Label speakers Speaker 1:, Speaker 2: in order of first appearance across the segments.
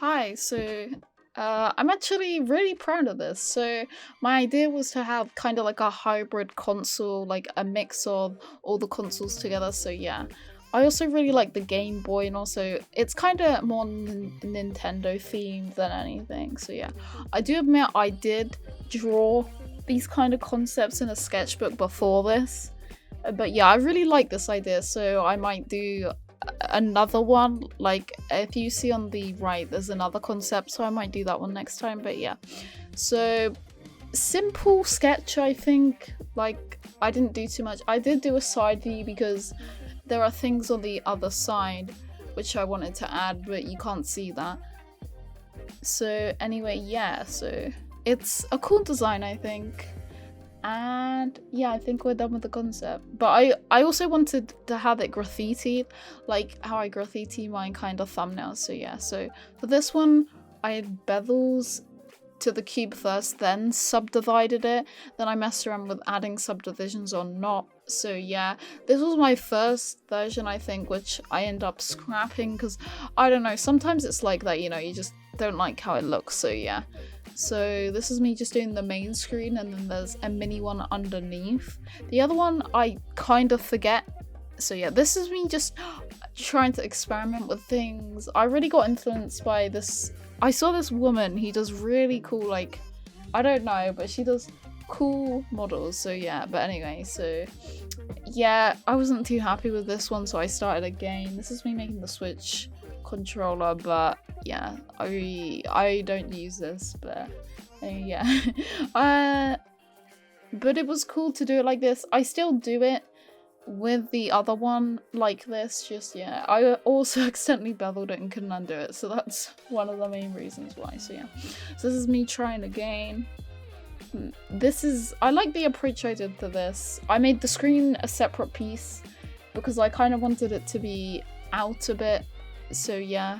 Speaker 1: Hi, I'm actually really proud of this. So my idea was to have kind of like a hybrid console, like a mix of all the consoles together. So yeah, I also really like the Game Boy, and also it's kind of more Nintendo themed than anything. So yeah, I do admit I did draw these kind of concepts in a sketchbook before this. But yeah, I really like this idea, so I might do another one. Like, if you see on the right, there's another concept, so I might do that one next time. But yeah, so simple sketch, I think. Like, I didn't do too much. I did do a side view because there are things on the other side which I wanted to add, but you can't see that. So anyway, yeah, so it's a cool design, I think. And yeah, I think we're done with the concept. But I also wanted to have it graffitied, like how I graffiti my kind of thumbnails. So yeah, so for this one, I had bezels to the cube first, then subdivided it. Then I messed around with adding subdivisions or not. So yeah, this was my first version, I think, which I end up scrapping because I don't know, sometimes it's like that, you just don't like how it looks. So yeah. So this is me just doing the main screen, and then there's a mini one underneath. The other one I kind of forget. So yeah, this is me just trying to experiment with things. I really got influenced by this. I saw this woman, he does really cool, like, I don't know, but she does cool models. So yeah, but anyway, so yeah, I wasn't too happy with this one, so I started again. This is me making the Switch controller, but yeah, I don't use this, but yeah. But it was cool to do it like this. I still do it with the other one like this, just yeah. I also accidentally beveled it and couldn't undo it, so that's one of the main reasons why. So yeah, so this is me trying again. I like the approach I did to this. I made the screen a separate piece because I kind of wanted it to be out a bit. So yeah,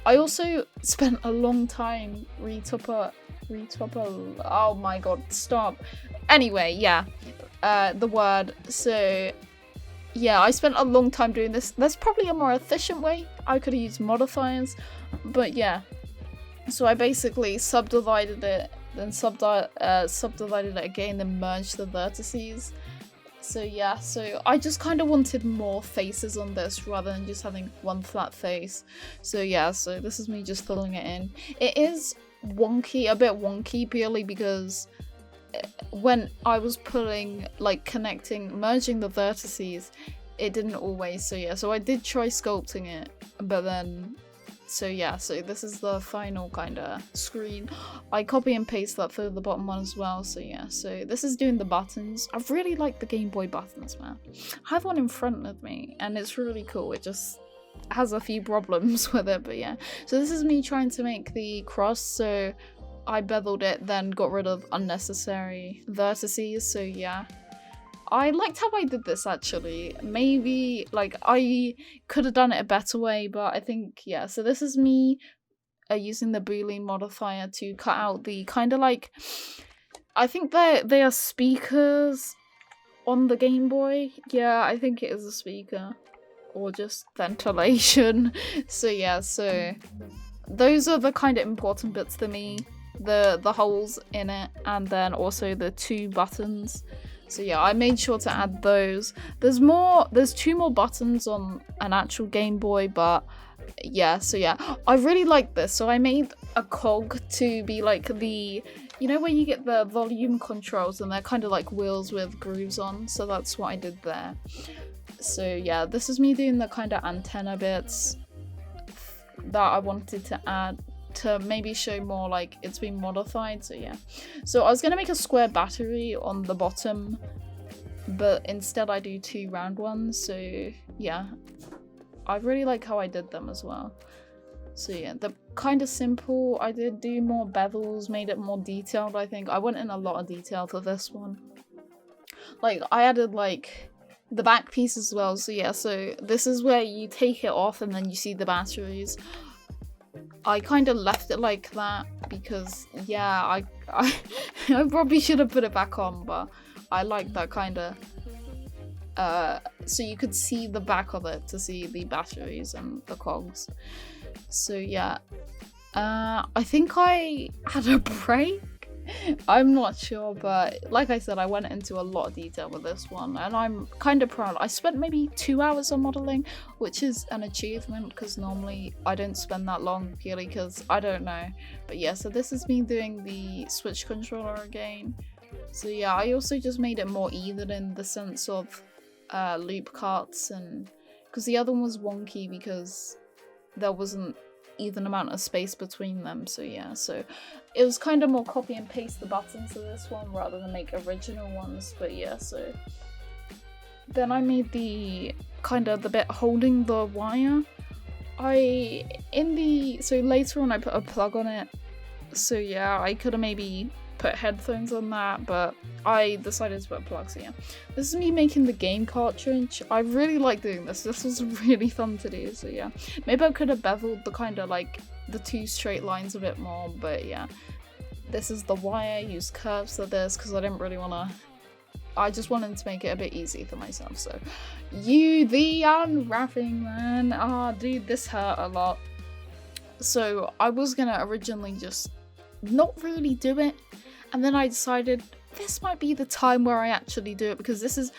Speaker 1: I also spent a long time retopper. Oh my god, stop. Anyway, yeah, the word. So yeah, I spent a long time doing this. There's probably a more efficient way. I could have used modifiers, but yeah. So I basically subdivided it, then subdivided it again, then merged the vertices. So yeah, so I just kind of wanted more faces on this rather than just having one flat face. So yeah, so this is me just filling it in. It is wonky, a bit wonky, purely because when I was merging the vertices, it didn't always. So yeah, so I did try sculpting it, but then so yeah, so this is the final kind of screen. I copy and paste that for the bottom one as well. So yeah, so this is doing the buttons. I really like the Game Boy buttons, man. I have one in front of me and it's really cool. It just has a few problems with it, but yeah. So this is me trying to make the cross. So I beveled it, then got rid of unnecessary vertices. So yeah, I liked how I did this actually. Maybe like I could have done it a better way, but I think yeah. So this is me using the Boolean modifier to cut out the kind of like, I think they are speakers on the Game Boy. Yeah, I think it is a speaker or just ventilation. So yeah, so those are the kind of important bits to me. The holes in it, and then also the two buttons. So yeah, I made sure to add those. There's two more buttons on an actual Game Boy, but yeah, so yeah. I really like this. So I made a cog to be like the, where you get the volume controls and they're kind of like wheels with grooves on. So that's what I did there. So yeah, this is me doing the kind of antenna bits that I wanted to add to maybe show more like it's been modified. So yeah, so I was gonna make a square battery on the bottom, but instead I do two round ones. So yeah, I really like how I did them as well. So yeah, they're kind of simple. I did do more bezels, made it more detailed. I think I went in a lot of detail for this one. Like I added like the back piece as well. So yeah, so this is where you take it off and then you see the batteries. I kind of left it like that because yeah, I probably should have put it back on, but I like that kind of so you could see the back of it to see the batteries and the cogs. So yeah, I think I had a break. I'm not sure, but like I said, I went into a lot of detail with this one, and I'm kind of proud. I spent maybe 2 hours on modeling, which is an achievement because normally I don't spend that long, purely because I don't know. But yeah, so this is me doing the Switch controller again. So yeah, I also just made it more even in the sense of loop cuts, and because the other one was wonky because there wasn't even amount of space between them. So yeah, so it was kind of more copy and paste the buttons to this one rather than make original ones. But yeah, so then I made the kind of the bit holding the wire. So later on I put a plug on it. So yeah, I could have maybe put headphones on that, but I decided to put plugs. So yeah, this is me making the game cartridge. I really like doing this. This was really fun to do. So yeah, maybe I could have beveled the kind of like the 2 straight lines a bit more, but yeah, this is the wire. Use curves for this because I didn't really want to. I just wanted to make it a bit easy for myself. So the unwrapping, man. Dude, this hurt a lot. So I was gonna originally just not really do it, and then I decided this might be the time where I actually do it because this is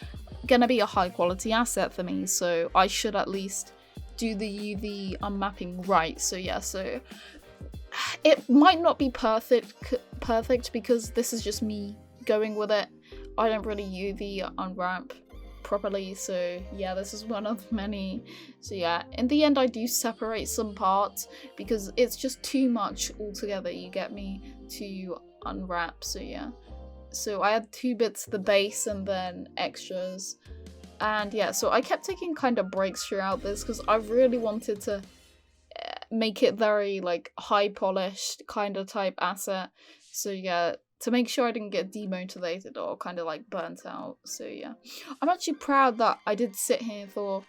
Speaker 1: gonna be a high quality asset for me, so I should at least do the UV unmapping right. So yeah, so it might not be perfect because this is just me going with it. I don't really UV unwrap properly, so yeah, this is one of many. So yeah, in the end I do separate some parts because it's just too much altogether, you get me, to unwrap. So yeah, so I had 2 bits, the base and then extras, and yeah, so I kept taking kind of breaks throughout this because I really wanted to make it very like high polished kind of type asset. So yeah, to make sure I didn't get demotivated or kind of like burnt out. So yeah, I'm actually proud that I did sit here for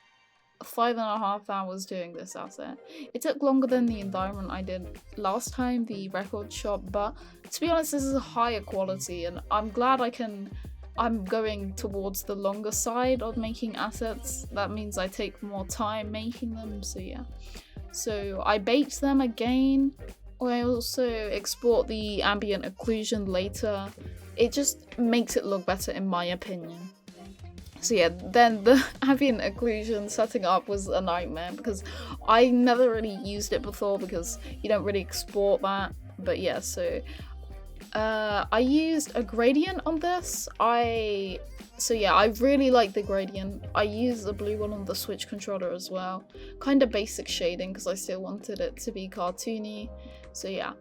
Speaker 1: 5.5 hours doing this asset. It took longer than the environment I did last time, the record shop, but to be honest, this is a higher quality, and I'm glad I'm going towards the longer side of making assets. That means I take more time making them. So yeah, so I baked them again. I also export the ambient occlusion later. It just makes it look better in my opinion. So yeah, then the ambient occlusion setting up was a nightmare because I never really used it before because you don't really export that. But yeah, so I used a gradient on this. So yeah, I really like the gradient. I used the blue one on the Switch controller as well. Kind of basic shading because I still wanted it to be cartoony. So yeah,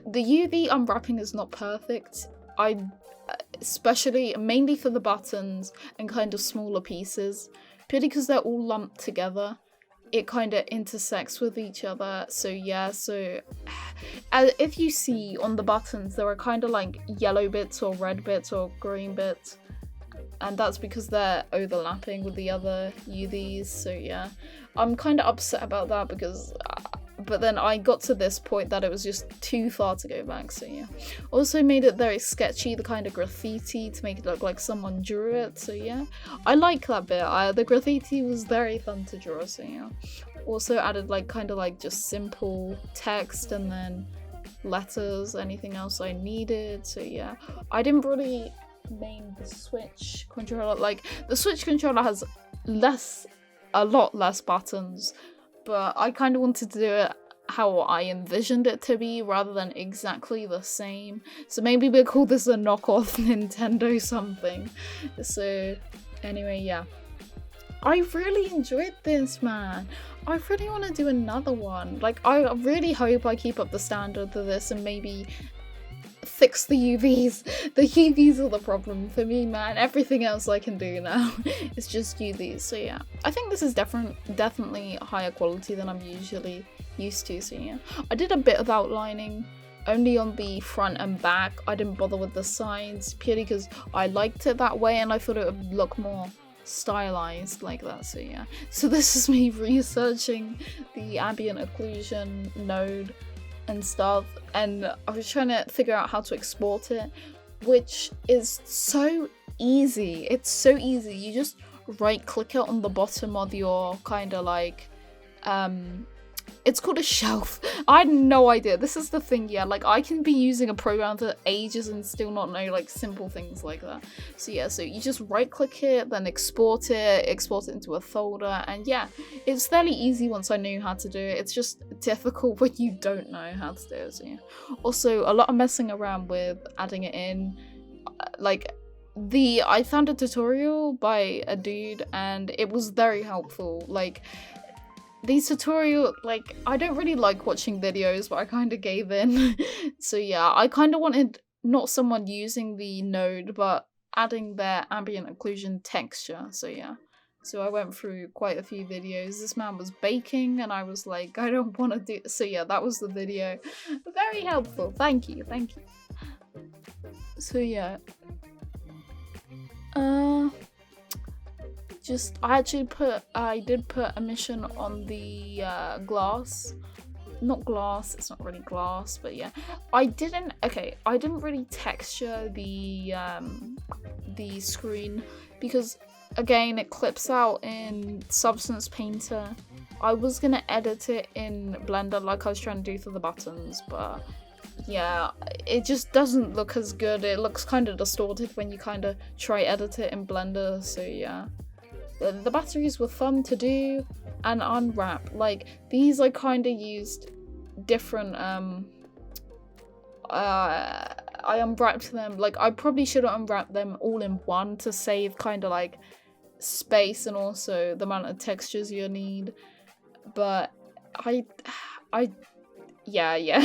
Speaker 1: the UV unwrapping is not perfect. Especially mainly for the buttons and kind of smaller pieces, purely because they're all lumped together. It kind of intersects with each other. So yeah, so if you see on the buttons, there are kind of like yellow bits or red bits or green bits, and that's because they're overlapping with the other UVs. So yeah, I'm kind of upset about that because but then I got to this point that it was just too far to go back. So yeah, also made it very sketchy, the kind of graffiti, to make it look like someone drew it. So yeah, I like that bit. The graffiti was very fun to draw. So yeah, also added like kind of like just simple text and then letters, anything else I needed. So yeah, I didn't really name the Switch controller. Like the Switch controller has a lot less buttons, but I kind of wanted to do it how I envisioned it to be rather than exactly the same. So maybe we'll call this a knockoff Nintendo something. So anyway, yeah, I really enjoyed this, man. I really want to do another one. Like, I really hope I keep up the standard for this and maybe fix the UVs. The UVs are the problem for me, man. Everything else I can do now is just UVs. So yeah, I think this is definitely higher quality than I'm usually used to. So yeah, I did a bit of outlining only on the front and back. I didn't bother with the sides purely because I liked it that way and I thought it would look more stylized like that. So yeah, so this is me researching the ambient occlusion node and stuff, and I was trying to figure out how to export it, which is so easy. It's so easy. You just right click it on the bottom of your kind of like it's called a shelf. I had no idea. This is the thing, yeah, like I can be using a program for ages and still not know like simple things like that. So yeah, so you just right click it, then export it into a folder, and yeah, it's fairly easy once I knew how to do it. It's just difficult when you don't know how to do it. So yeah. Also, a lot of messing around with adding it in, like I found a tutorial by a dude and it was very helpful. Like these tutorial, like I don't really like watching videos, but I kind of gave in. So yeah, I kind of wanted not someone using the node, but adding their ambient occlusion texture. So yeah, so I went through quite a few videos. This man was baking and I was like, I don't want to do. So yeah, that was the video. Very helpful. Thank you. So yeah, I did put a mission on the glass. Not glass, it's not really glass, but yeah. I didn't really texture the screen because again it clips out in Substance Painter. I was gonna edit it in Blender like I was trying to do for the buttons, but yeah, it just doesn't look as good. It looks kind of distorted when you kind of try edit it in Blender, so yeah. The batteries were fun to do and unwrap. Like, these I kind of used different, I unwrapped them. Like, I probably should have unwrapped them all in one to save kind of like space and also the amount of textures you need. But yeah,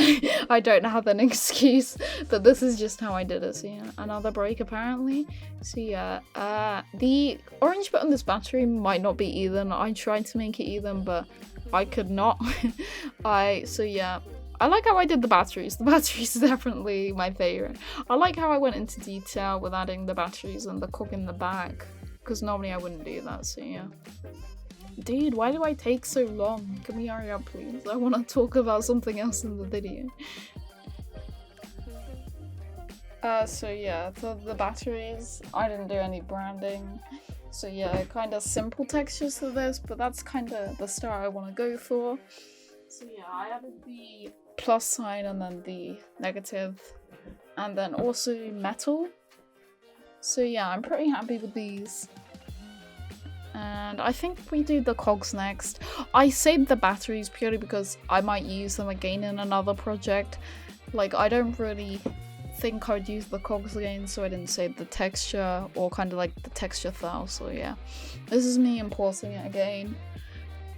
Speaker 1: I don't have an excuse, but this is just how I did it. So yeah, another break apparently. So yeah, the orange bit on this battery might not be even. I tried to make it even, but I could not. So yeah, I like how I did the batteries. The batteries are definitely my favorite. I like how I went into detail with adding the batteries and the cock in the back, because normally I wouldn't do that, so yeah. Dude, why do I take so long? Can we hurry up, please? I want to talk about something else in the video. So yeah, for the batteries, I didn't do any branding. So yeah, kind of simple textures for this, but that's kind of the style I want to go for. So yeah, I added the plus sign and then the negative, and then also metal. So yeah, I'm pretty happy with these. And I think we do the cogs next. I saved the batteries purely because I might use them again in another project. Like, I don't really think I'd use the cogs again, so I didn't save the texture or kind of like the texture file. So yeah, this is me importing it again.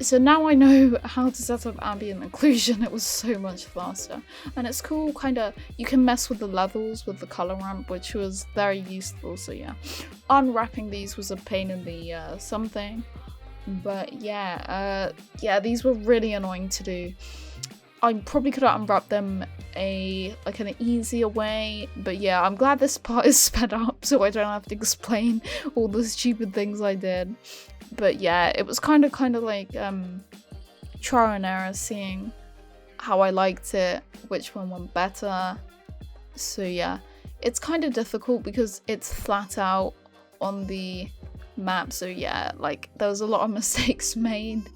Speaker 1: So now I know how to set up ambient occlusion. It was so much faster. And it's cool, kind of, you can mess with the levels with the color ramp, which was very useful. So yeah, unwrapping these was a pain in the something. But yeah, these were really annoying to do. I probably could have unwrapped them an easier way, but yeah, I'm glad this part is sped up so I don't have to explain all the stupid things I did. But yeah, it was kind of like trial and error, seeing how I liked it, which one went better. So yeah, it's kind of difficult because it's flat out on the map. So yeah, like there was a lot of mistakes made.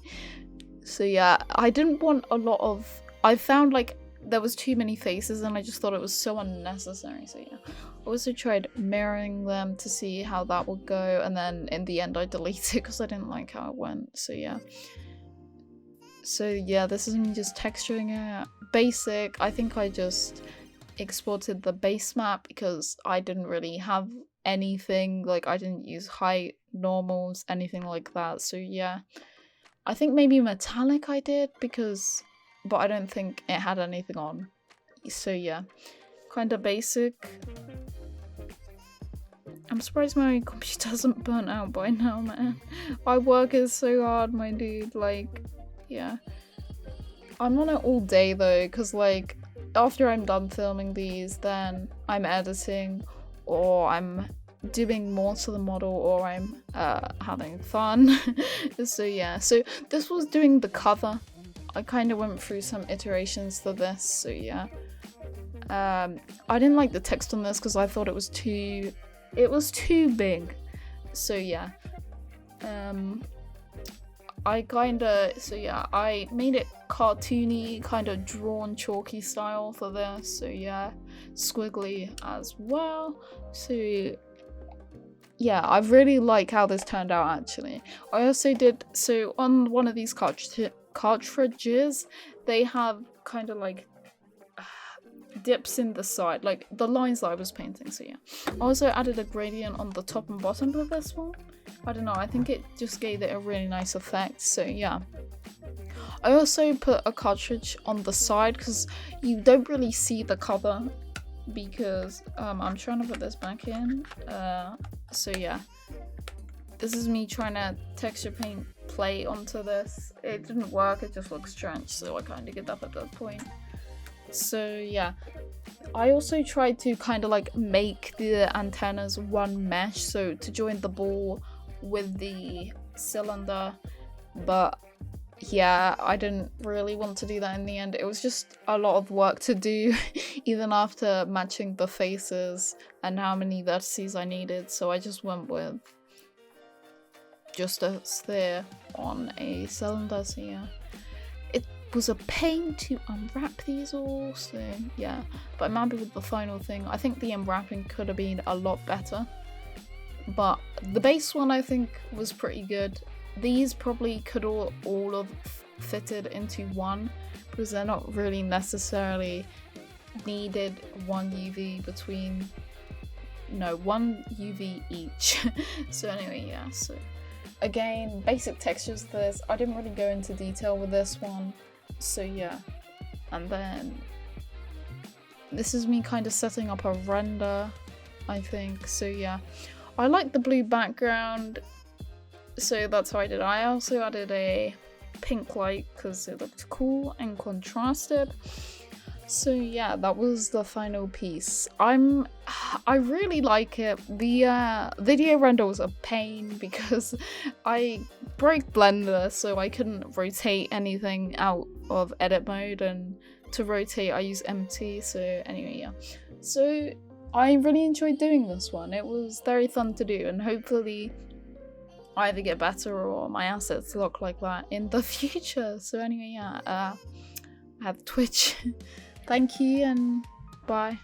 Speaker 1: So yeah, I didn't want a lot of, I found like there was too many faces and I just thought it was so unnecessary. So yeah, I also tried mirroring them to see how that would go, and then in the end I deleted it because I didn't like how it went. So yeah, this is me just texturing it. Basic, I think I just exported the base map because I didn't really have anything, like I didn't use height, normals, anything like that. So yeah, I think maybe metallic I did but I don't think it had anything on. So yeah, kind of basic. I'm surprised my computer hasn't burnt out by now, man. My work is so hard, my dude. Like, yeah. I'm on it all day though, because like, after I'm done filming these, then I'm editing, or I'm doing more to the model, or I'm having fun. So yeah, so this was doing the cover. I kind of went through some iterations for this, so yeah. I didn't like the text on this because I thought it was too big. So yeah. I made it cartoony kind of drawn chalky style for this, so yeah, squiggly as well. So yeah, I really like how this turned out actually. I also did, so on one of these cartridges, they have kind of like dips in the side, like the lines that I was painting, so yeah. I also added a gradient on the top and bottom of this one. I don't know, I think it just gave it a really nice effect, so yeah. I also put a cartridge on the side because you don't really see the cover because I'm trying to put this back in. So yeah, this is me trying to texture paint play onto this. It didn't work, it just looks strange, so I kind of give up at that point. So yeah, I also tried to kind of like make the antennas one mesh, so to join the ball with the cylinder, but yeah, I didn't really want to do that in the end. It was just a lot of work to do even after matching the faces and how many vertices I needed, so I just went with just a sphere on a cylinder, so yeah. It was a pain to unwrap these all, so yeah, but I'm happy with the final thing. I think the unwrapping could have been a lot better, but the base one I think was pretty good. These probably could all have fitted into one because they're not really necessarily needed one UV between, no, one UV each. So anyway, yeah, so again, basic textures of this. I didn't really go into detail with this one, so yeah. And then this is me kind of setting up a render, I think, so yeah. I like the blue background, so that's how I did it. I also added a pink light because it looked cool and contrasted. So yeah, that was the final piece. I really like it. The video render was a pain because I broke Blender, so I couldn't rotate anything out of edit mode, and to rotate I use MT, so anyway, yeah. So I really enjoyed doing this one. It was very fun to do, and hopefully either get better or my assets look like that in the future. So anyway, yeah, I have Twitch. Thank you and bye.